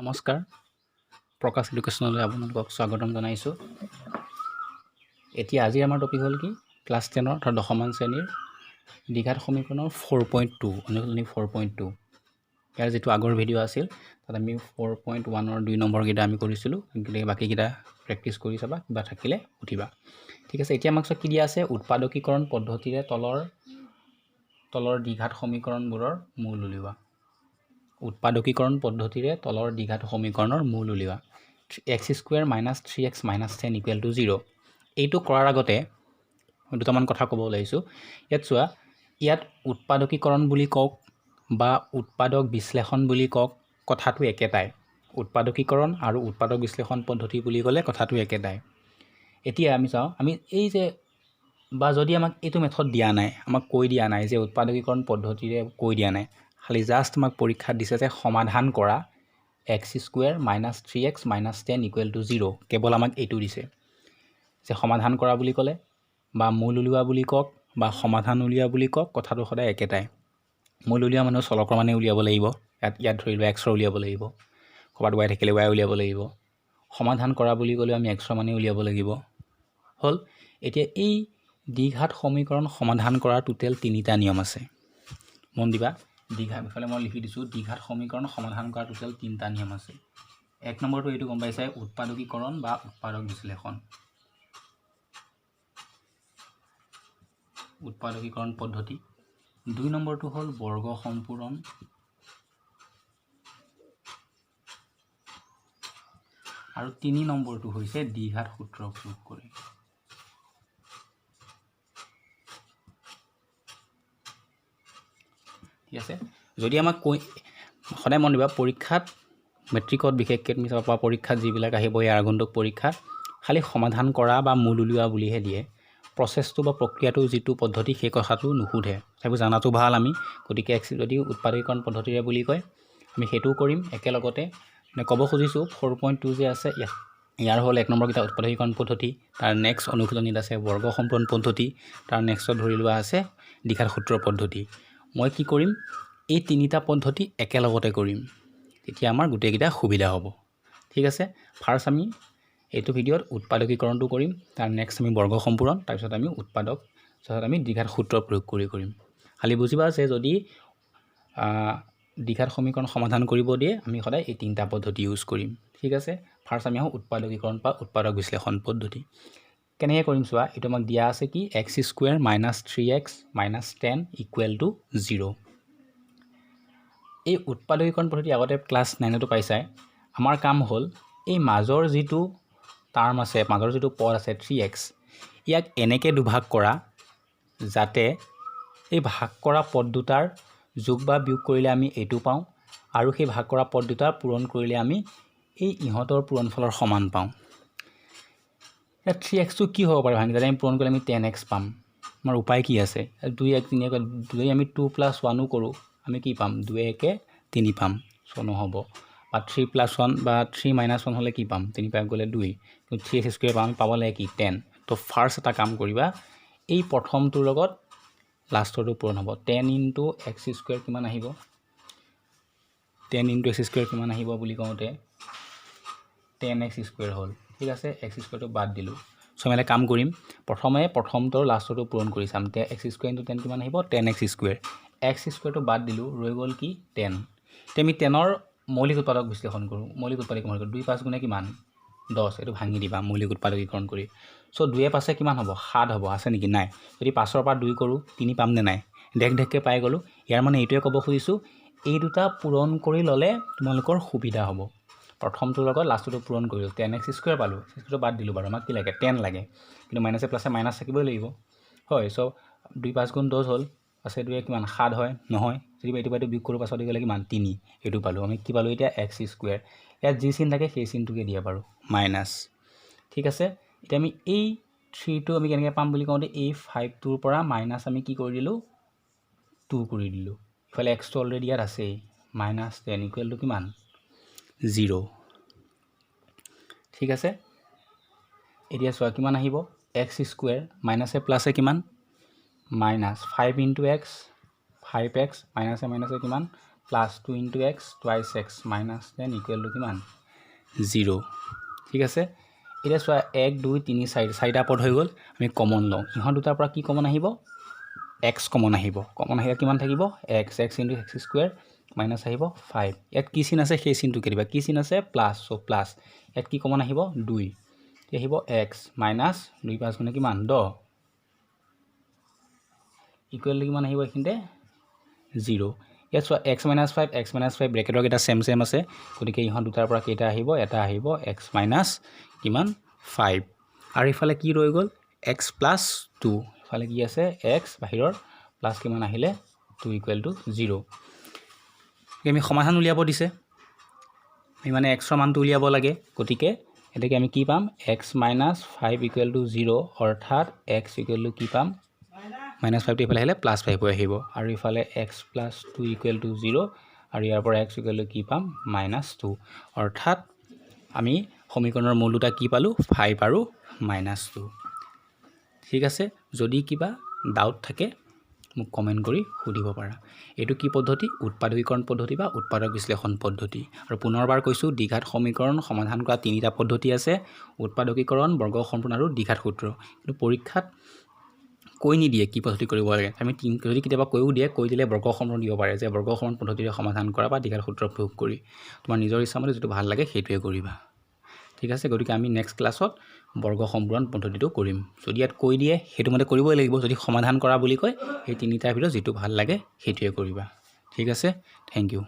নমস্কাৰ প্ৰকাশ এডুকেশ্যনলৈ আপোনালোকক স্বাগতম জনাইছোঁ। এতিয়া আজি আমাৰ টপিক হ'ল কি ক্লাছ 10 অৰ্থাৎ দশমমান শ্ৰেণীৰ দ্বিঘাত সমীকৰণৰ 4.2 অনুশীলনী 4.2 ইয়াৰ যিটো আগৰ ভিডিঅ' আছিল তাত আমি 4.1 2 নম্বৰ কেইটা আমি কৰিছিলোঁ, গতিকে বাকীকেইটা প্ৰেক্টিছ কৰি চাবা, কিবা থাকিলে উঠিবা। ঠিক আছে, এতিয়া আমাক কি দিয়া আছে উৎপাদকীকৰণ পদ্ধতিৰে তলৰ দ্বিঘাত সমীকৰণবোৰৰ মূল উলিওৱা। উৎপাদকীকৰণ পদ্ধতিৰে তলৰ দ্বিঘাত সমীকৰণৰ মূল উলিওৱা। x² - 3x - 10 = 0। এইটো কৰাৰ আগতে দুটামান কথা ক'ব ওলাইছোঁ। ইয়াত চোৱা, ইয়াত উৎপাদকীকৰণ বুলি কওক বা উৎপাদক বিশ্লেষণ বুলি কওক, কথাটো একেটাই। উৎপাদকীকৰণ আৰু উৎপাদক বিশ্লেষণ পদ্ধতি বুলি ক'লে কথাটো একেটাই। এতিয়া আমি চাওঁ, আমি এই যে বা যদি আমাক এইটো মেথড দিয়া নাই, আমাক কৈ দিয়া নাই যে উৎপাদকীকৰণ পদ্ধতিৰে কৈ দিয়া নাই, খালি জাষ্ট আমাক পৰীক্ষাত দিছে যে সমাধান কৰা x² - 3x - 10 = 0, কেৱল আমাক এইটো দিছে যে সমাধান কৰা বুলি ক'লে বা মূল উলিওৱা বুলি কওক বা সমাধান উলিওৱা বুলি কওক, কথাটো সদায় একেটাই। মূল উলিওৱা মানুহ চলকৰ মানে উলিয়াব লাগিব, ইয়াত ধৰি লোৱা x উলিয়াব লাগিব, ক'ৰবাত y থাকিলে y উলিয়াব লাগিব। সমাধান কৰা বুলি ক'লে আমি x মানে উলিয়াব লাগিব। হ'ল, এতিয়া এই দ্বিঘাত সমীকৰণ সমাধান কৰাৰ টোটেল 3টা নিয়ম আছে। মন দিবা, ইফালে মই লিখি দিছোঁ, দ্বিঘাত সমীকৰণ সমাধান কৰাৰ টোটেল 3টা নিয়ম আছে। 1 নম্বৰটো এইটো গম পাইছে, উৎপাদকীকৰণ বা উৎপাদক বিশ্লেষণ। উৎপাদকীকৰণ পদ্ধতি। 2 নম্বৰটো হ'ল বৰ্গ সম্পূৰণ। আৰু 3 নম্বৰটো হৈছে দ্বিঘাত সূত্ৰ প্ৰয়োগ কৰি। ঠিক আছে, যদি আমাক সদায় মন দিবা, পৰীক্ষাত মেট্ৰিকত বিশেষকৈ তুমি চাব পৰা পৰীক্ষাত যিবিলাক আহিব, এই আগন্তুক পৰীক্ষাত খালি সমাধান কৰা বা মূল উলিওৱা বুলিহে দিয়ে। প্ৰচেছটো বা প্ৰক্ৰিয়াটো যিটো পদ্ধতি সেই কথাটো নুসুধে। সেইবোৰ জানাটো ভাল আমি, গতিকে যদি উৎপাদকীকৰণ পদ্ধতিৰে বুলি কয় আমি সেইটোও কৰিম একেলগতে। ক'ব খুজিছোঁ 4.2 যে আছে, ইয়াৰ হ'ল 1 নম্বৰ কেইটা উৎপাদকীকৰণ পদ্ধতি, তাৰ নেক্সট অনুশীলনীত আছে বৰ্গ সম্পূৰণ পদ্ধতি, তাৰ নেক্সটত ধৰি লোৱা আছে দ্বিঘাত সূত্ৰ পদ্ধতি। মই কি কৰিম, এই 3টা পদ্ধতি একেলগতে কৰিম, তেতিয়া আমাৰ গোটেইকেইটা সুবিধা হ'ব। ঠিক আছে, ফাৰ্ষ্ট আমি এইটো ভিডিঅ'ত উৎপাদকীকৰণটো কৰিম, তাৰ নেক্সট আমি বৰ্গ সম্পূৰণ, তাৰপিছত আমি আমি দ্বিঘাত সূত্ৰ প্ৰয়োগ কৰিম। খালি বুজিবা যে যদি দ্বিঘাত সমীকৰণ সমাধান কৰিব দিয়ে, আমি সদায় এই 3টা পদ্ধতি ইউজ কৰিম। ঠিক আছে, ফাৰ্ষ্ট আমি আহোঁ উৎপাদকীকৰণ বা উৎপাদক বিশ্লেষণ পদ্ধতি। কেনেকৈ কৰিম চোৱা, এইটো আমাক দিয়া আছে কি x² - 3x - 10 = 0। এই উৎপাদকীকৰণ পদ্ধতি আগতে ক্লাছ 9তো পাইছাই। আমাৰ কাম হ'ল এই মাজৰ যিটো টাৰ্ম আছে, মাজৰ যিটো পদ আছে 3x, ইয়াক এনেকৈ দুভাগ কৰা যাতে এই ভাগ কৰা পদ দুটাৰ যোগ বা বিয়োগ কৰিলে আমি এইটো পাওঁ, আৰু সেই ভাগ কৰা পদ দুটাৰ পূৰণ কৰিলে আমি এই ইহঁতৰ পূৰণফলৰ সমান পাওঁ। ইয়াত 3xটো কি হ'ব পাৰে ভাঙি, যাতে আমি পূৰণ কৰিলে আমি 10x পাম। আমাৰ উপায় কি আছে, 2x 3 যদি আমি 2 + 1ও কৰোঁ আমি কি পাম, 2 × 1 = 3 পাম, চ' নহ'ব। বা 3 + 1 বা 3 - 1 হ'লে কি পাম, 3 × 1 গ'লে 2, কিন্তু 3x² পাম, আমি পাব লাগে কি 10। তো ফাৰ্ষ্ট এটা কাম কৰিবা, এই প্ৰথমটোৰ লগত লাষ্টৰটো পূৰণ হ'ব। 10 × x² কিমান আহিব, 10 × x² কিমান আহিব বুলি কওঁতে 10x² হ'ল। ঠিক আছে, x² বাদ দিলোঁ। চ' আমি এটা কাম কৰিম, প্ৰথমটোৰ লাষ্টৰটো পূৰণ কৰি চাম। x² × 10 কিমান আহিব, 10x²। x² বাদ দিলোঁ, ৰৈ গ'ল কি 10। এতিয়া আমি 10ৰ মৌলিক উৎপাদক বিশ্লেষণ কৰোঁ, 2 × 5 = কিমান, 10। এইটো ভাঙি দিবা মৌলিক উৎপাদকীকৰণ কৰি। চ' 2 × 5 = কিমান হ'ব, 7 হ'ব। আছে নেকি, নাই। যদি 5ৰ পৰা 2 কৰোঁ 3 পামনে নাই, ঢেককৈ পাই গ'লোঁ। ইয়াৰ মানে এইটোৱে ক'ব খুজিছোঁ, এই দুটা পূৰণ কৰি ল'লে তোমালোকৰ সুবিধা হ'ব। প্ৰথমটোৰ লগত লাষ্টটো পূৰণ কৰিলোঁ, 10x² পালোঁ, x² বাদ দিলোঁ বাৰু, আমাক কি লাগে 10 লাগে, কিন্তু মাইনাছে প্লাছে মাইনাছ থাকিবই লাগিব। হয়, চ' 2 × 5 = 10 হ'ল, আছে 2 কিমান 7 হয়, নহয়। যদি এইটো বিয়োগ কৰোঁ পাছত গ'লে কিমান 3, এইটো পালোঁ। আমি কি পালোঁ এতিয়া x²। ইয়াত যি চিন থাকে সেই চিনটোকে দিয়া বাৰু, মাইনাছ। ঠিক আছে, এতিয়া আমি এই 3টো আমি কেনেকৈ পাম বুলি কওঁতে এই 5টোৰ পৰা মাইনাছ আমি কি কৰি দিলোঁ, 2 কৰি দিলোঁ। ইফালে xটো অলৰেডি ইয়াত আছেই, -10 = কিমান, 0। ঠিক আছে, এতিয়া চোৱা কিমান আহিব, x² মাইনাছে প্লাছে কিমান, -5 × x, 5x, মাইনাছে কিমান plus 2 into x twice x minus 10 equal to কিমান 0 ঠিক আছে এতিয়া চোৱা 1 2 3 4 চাৰিটা পদ হৈ গ'ল আমি কমন লওঁ ইহঁত দুটাৰ পৰা কি কমন আহিব এক্স কমন আহিব কমন আহিলে কিমান থাকিব x x into x square minus আহিব 5 ইয়াত কি চিন আছে সেই চিনটো কেতিয়াবা কি চিন আছে প্লাছ চ' প্লাছ ইয়াত কি কমন আহিব 2 এতিয়া আহিব এক্স মাইনাছ 2 5 গুণে কিমান 10 ইকুৱেল টু কিমান আহিব এইখিনিতে 0 ইয়াত চোৱা x - 5 ব্ৰেকেটৰ কেইটা সেম আছে গতিকে ইহঁত দুটাৰ পৰা কেইটা আহিব এটা আহিব x - কিমান 5 আৰু ইফালে কি ৰৈ গ'ল x + 2 ইফালে কি আছে x বাহিৰৰ প্লাছ কিমান আহিলে 2 ইকুৱেল টু 0 আমি সমাধান উলিয়াব দিছে আমি মানে x ৰ মানটো উলিয়াব লাগে গতিকে এটাকে আমি কি পাম x - 5 ইকুৱেল টু 0 অৰ্থাৎ x ইকুৱেল টু কি পাম -5 টো ইফালে আহিলে +5 হৈ আহিব আৰু ইফালে x + 2 ইকুৱেল টু 0 আৰু ইয়াৰ পৰা x ইকুৱেল টু কি পাম -2 অৰ্থাৎ আমি সমীকৰণৰ মূল দুটা কি পালো 5 আৰু -2 ঠিক আছে যদি কিবা ডাউট থাকে মোক কমেন্ট কৰি সুধিব পাৰা এইটো কি পদ্ধতি উৎপাদকীকৰণ পদ্ধতি বা উৎপাদক বিশ্লেষণ পদ্ধতি আৰু পুনৰবাৰ কৈছো দ্বিঘাত সমীকৰণ সমাধান কৰা তিনিটা পদ্ধতি আছে উৎপাদকীকৰণ বৰ্গ সম্পূৰ্ণ আৰু দ্বিঘাত সূত্ৰ কিন্তু পৰীক্ষাত কৈ নিদিয়ে কি পদ্ধতি কৰিব লাগে আমি যদি কেতিয়াবা কৈও দিয়ে কৈ দিলে বৰ্গ সম্পূৰ্ণ দিব পাৰে যে বৰ্গ সম্পূৰ্ণ পদ্ধতিৰে সমাধান কৰা বা দ্বিঘাত সূত্ৰ প্ৰয়োগ কৰি তোমাৰ নিজৰ ইচ্ছামতে যেটো ভাল লাগে সেইটোৱে কৰিবা ঠিক আছে গতিকে আমি নেক্সট ক্লাছত বৰ্গ সম্পূৰণ পদ্ধতিটো কৰিম যদি ইয়াত কৈ দিয়ে হেতু মতে কৰিবই লাগিব যদি সমাধান কৰা বুলি কয় এই তিনিটাৰ ভিতৰত যেটো ভাল লাগে সেইটোৱে কৰিবা ঠিক আছে থ্যাংক ইউ